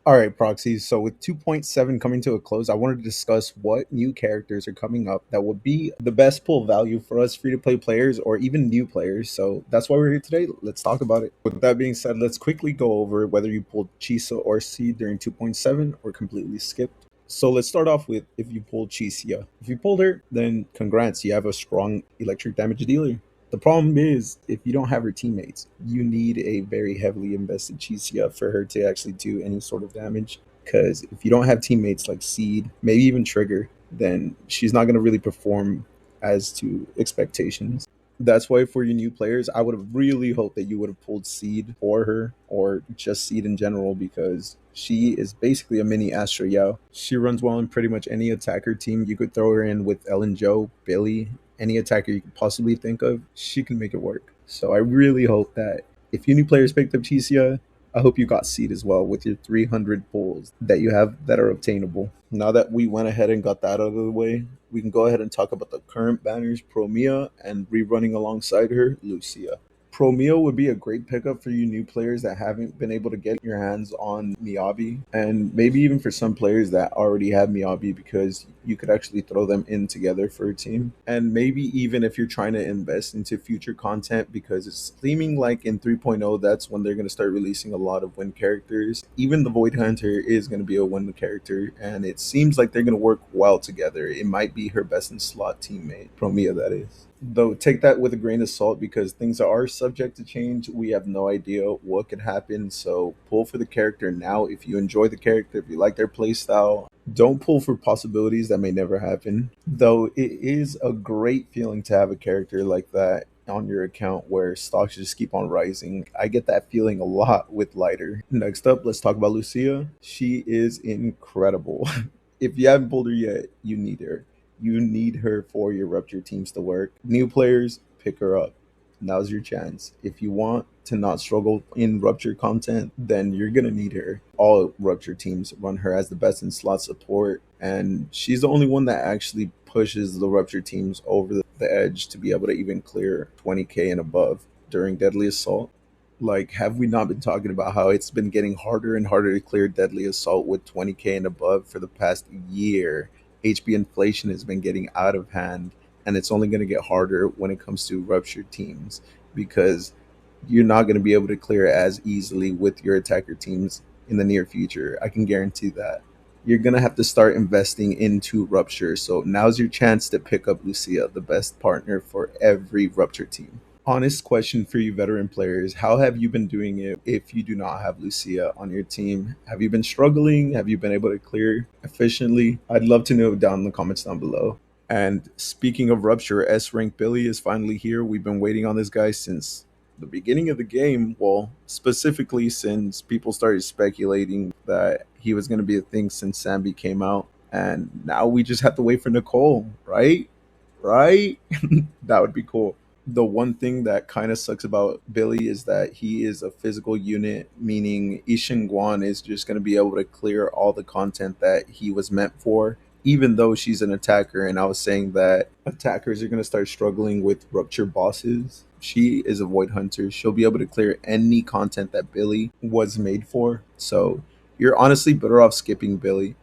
All right, Proxy. So with 2.7 coming to a close, I wanted to discuss what new characters are coming up that would be the best pull value for us free to play players or even new players. So that's why we're here today. Let's talk about it. With that being said, let's quickly go over whether you pulled Cissia or Seed during 2.7 or completely skipped. So let's start off with if you pulled Cissia. If you pulled her, then congrats, you have a strong electric damage dealer. The problem is, if you don't have her teammates, you need a very heavily invested Cissia for her to actually do any sort of damage. Because if you don't have teammates like Seed, maybe even Trigger, then she's not going to really perform as to expectations. That's why for your new players, I would have really hoped that you would have pulled Seed for her or just Seed in general because she is basically a mini Astro Yao. She runs well in pretty much any attacker team. You could throw her in with Ellen Joe, Billy, any attacker you could possibly think of. She can make it work. So I really hope that if your new players picked up Cissia, I hope you got Seed as well with your 300 pulls that you have that are obtainable. Now that we went ahead and got that out of the way, we can go ahead and talk about the current banners, Promeia, and rerunning alongside her, Lucia. Promeia would be a great pickup for you new players that haven't been able to get your hands on Miyabi, and maybe even for some players that already have Miyabi because you could actually throw them in together for a team. And maybe even if you're trying to invest into future content because it's seeming like in 3.0 that's when they're going to start releasing a lot of Wind characters. Even the Void Hunter is going to be a Wind character, and it seems like they're going to work well together. It might be her best in slot teammate, Promeia that is. Though take that with a grain of salt because things are subject to change. We have no idea what could happen. So pull for the character now if you enjoy the character, if you like their playstyle. Don't pull for possibilities that may never happen. Though it is a great feeling to have a character like that on your account where stocks just keep on rising. I get that feeling a lot with Lighter. Next up, let's talk about Lucia. She is incredible. If you haven't pulled her yet, you need her. You need her for your Rupture teams to work. New players, pick her up. Now's your chance. If you want to not struggle in Rupture content, then you're going to need her. All Rupture teams run her as the best in slot support, and she's the only one that actually pushes the Rupture teams over the edge to be able to even clear 20k and above during Deadly Assault. Like, have we not been talking about how it's been getting harder and harder to clear Deadly Assault with 20k and above for the past year? HP inflation has been getting out of hand, and it's only going to get harder when it comes to Rupture teams because you're not going to be able to clear as easily with your attacker teams in the near future. I can guarantee that. You're going to have to start investing into Rupture. So now's your chance to pick up Lucia, the best partner for every Rupture team. Honest question for you veteran players. How have you been doing it if you do not have Lucia on your team? Have you been struggling? Have you been able to clear efficiently? I'd love to know down in the comments down below. And speaking of Rupture, S rank Billy is finally here. We've been waiting on this guy since the beginning of the game. Well, specifically since people started speculating that he was going to be a thing since Sambi came out. And now we just have to wait for Nicole, right? Right? That would be cool. The one thing that kind of sucks about Billy is that he is a physical unit, meaning Ishin Guan is just going to be able to clear all the content that he was meant for, even though she's an attacker. And I was saying that attackers are going to start struggling with Rupture bosses. She is a Void Hunter. She'll be able to clear any content that Billy was made for. So you're honestly better off skipping Billy.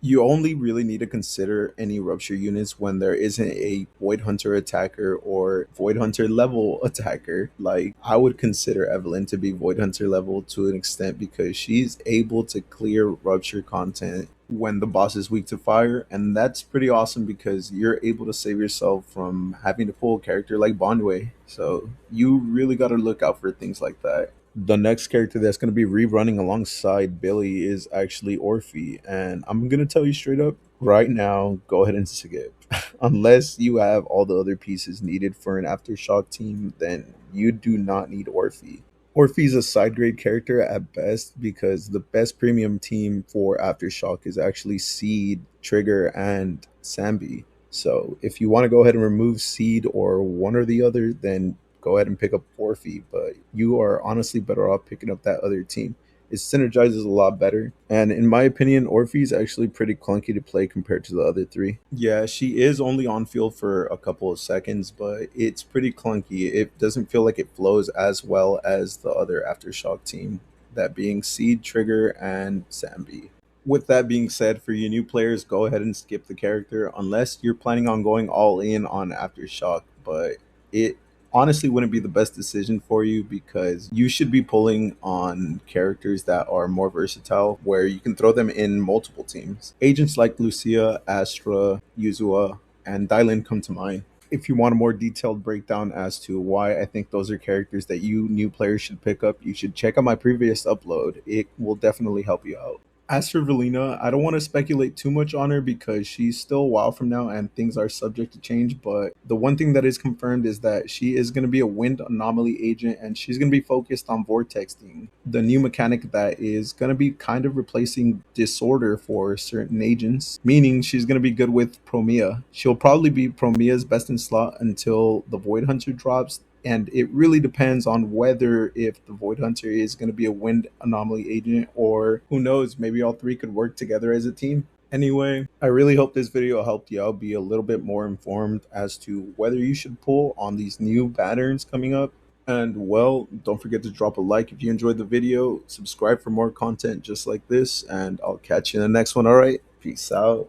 You only really need to consider any Rupture units when there isn't a Void Hunter attacker or Void Hunter level attacker. Like, I would consider Evelyn to be Void Hunter level to an extent because she's able to clear Rupture content when the boss is weak to fire, and that's pretty awesome because you're able to save yourself from having to pull a character like Bondway. So you really got to look out for things like that. The next character that's going to be rerunning alongside Billy is actually Orphy, and I'm going to tell you straight up right now, go ahead and skip. Unless you have all the other pieces needed for an Aftershock team, then you do not need Orphy. Orphy's a side grade character at best because the best premium team for Aftershock is actually Seed, Trigger, and Sambi. So if you want to go ahead and remove Seed or one or the other, then go ahead and pick up Orphy, but you are honestly better off picking up that other team. It synergizes a lot better, and in my opinion, Orphy is actually pretty clunky to play compared to the other three. Yeah, she is only on field for a couple of seconds, but it's pretty clunky. It doesn't feel like it flows as well as the other Aftershock team. that being Seed, Trigger, and Sambi. With that being said, for you new players, go ahead and skip the character unless you're planning on going all in on Aftershock, but it honestly wouldn't be the best decision for you because you should be pulling on characters that are more versatile where you can throw them in multiple teams. Agents like Lucia, Astra, Yuzua, and Dylan come to mind. If you want a more detailed breakdown as to why I think those are characters that you new players should pick up, you should check out my previous upload. It will definitely help you out. As for Velina, I don't want to speculate too much on her because she's still a while from now and things are subject to change. But the one thing that is confirmed is that she is going to be a Wind Anomaly agent and she's going to be focused on vortexing, the new mechanic that is going to be kind of replacing Disorder for certain agents, meaning she's going to be good with Promeia. She'll probably be Promeia's best in slot until the Void Hunter drops, and it really depends on whether if the Void Hunter is going to be a Wind Anomaly agent or who knows, maybe all three could work together as a team. Anyway, I really hope this video helped you out be a little bit more informed as to whether you should pull on these new patterns coming up. And well, don't forget to drop a like if you enjoyed the video, subscribe for more content just like this, and I'll catch you in the next one. All right, peace out.